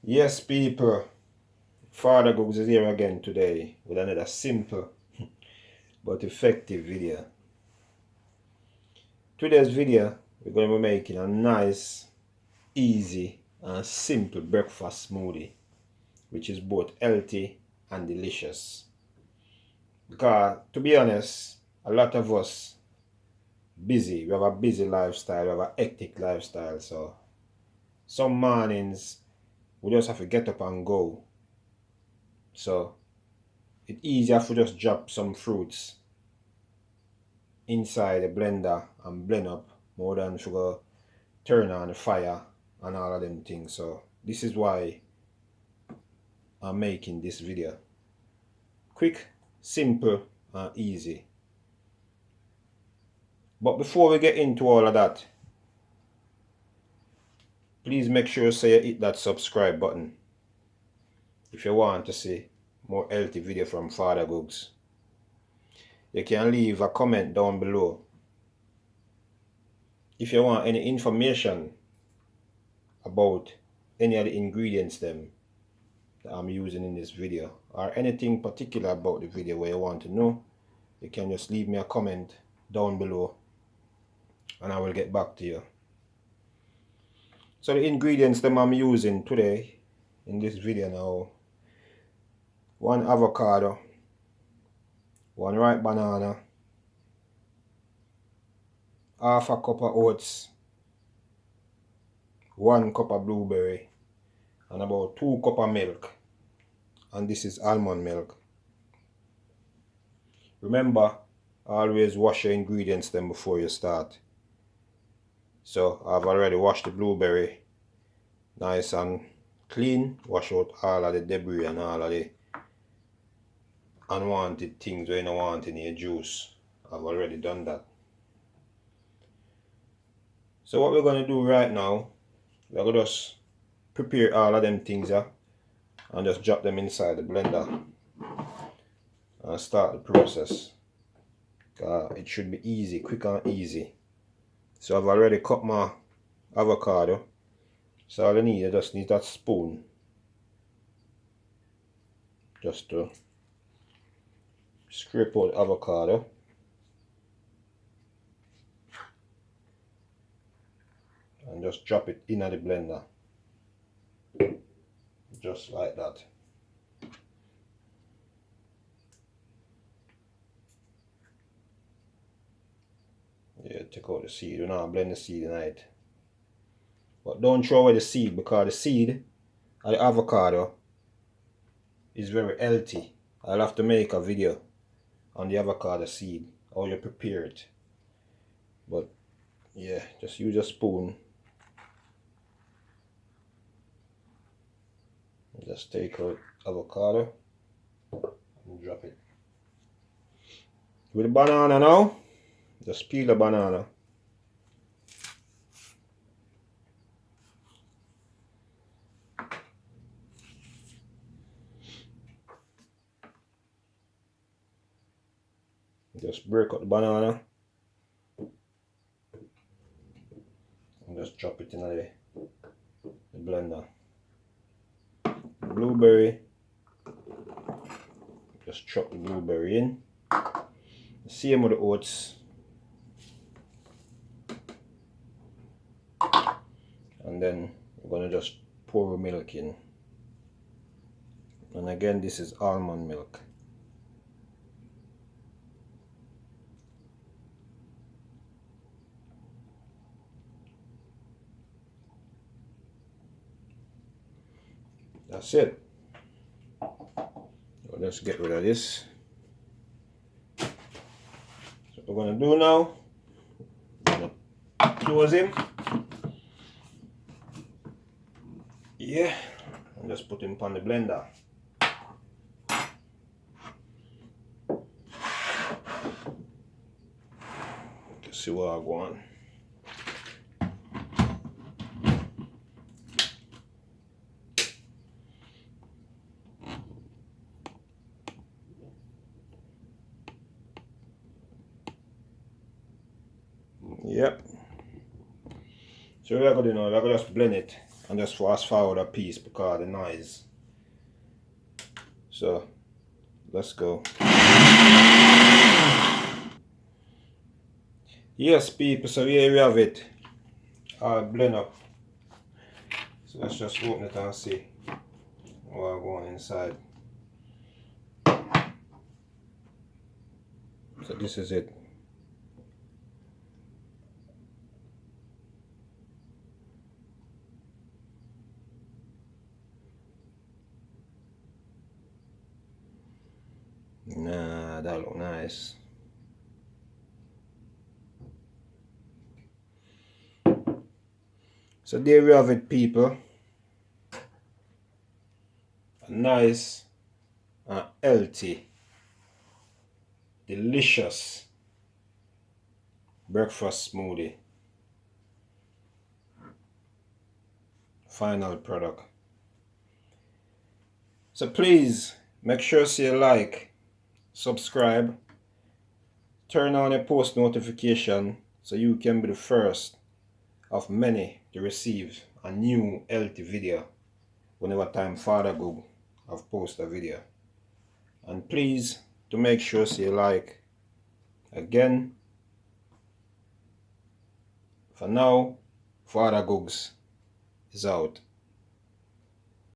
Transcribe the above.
Yes, people, FadaGugs is here again today with another simple but effective video. Today's video, we're going to be making a nice, easy, and simple breakfast smoothie, which is both healthy and delicious. Because, to be honest, a lot of us busy. We have a busy lifestyle, we have a hectic lifestyle, so some mornings we just have to get up and go. So it's easier to just drop some fruits inside the blender and blend up more than to go turn on the fire and all of them things. So this is why I'm making this video. Quick, simple, and easy. But before we get into all of that, please make sure you hit that subscribe button if you want to see more healthy video from FadaGugs. You can leave a comment down below if you want any information about any of the ingredients that I'm using in this video, or anything particular about the video where you want to know. You can just leave me a comment down below and I will get back to you. So the ingredients that I'm using today in this video now: 1 avocado, 1 ripe banana, half a cup of oats, 1 cup of blueberry, and about 2 cups of milk. And this is almond milk. Remember, always wash your ingredients then before you start. So I've already washed the blueberry nice and clean, wash out all of the debris and all of the unwanted things where you don't want in your juice. I've already done that. So what we're going to do right now, we're going to just prepare all of them things here and just drop them inside the blender and start the process. It should be easy, quick and easy. So I've already cut my avocado. So all I just need that spoon just to scrape out the avocado. And just drop it in the blender. Just like that. Yeah, take out the seed. You know, blend the seed in it. But don't throw away the seed, because the seed of the avocado is very healthy. I'll have to make a video on the avocado seed, how you prepare it. But yeah, just use a spoon. Just take out avocado and drop it. With the banana now, just peel the banana. Just break up the banana and just drop it in the blender. Blueberry, just chop the blueberry in. Same with the oats. And then we're going to just pour the milk in. And again, this is almond milk. That's it. So let's get rid of this. So what we're going to do now, we're going to close him. Yeah, and just put him on the blender. Let's see what I want. Yep. So we're going to do now, we're going to just blend it and just fast forward a piece because of the noise. So let's go. Yes, people, so here we have it. All blend up. So let's just open it and see what's going inside. So this is it. Nah, that look nice. So there we have it, people. A nice and healthy, delicious breakfast smoothie. Final product. So please make sure you like, subscribe, turn on your post notification so you can be the first of many to receive a new healthy video whenever time FadaGugs have posted a video. And please to make sure you like. Again, for now, FadaGugs is out.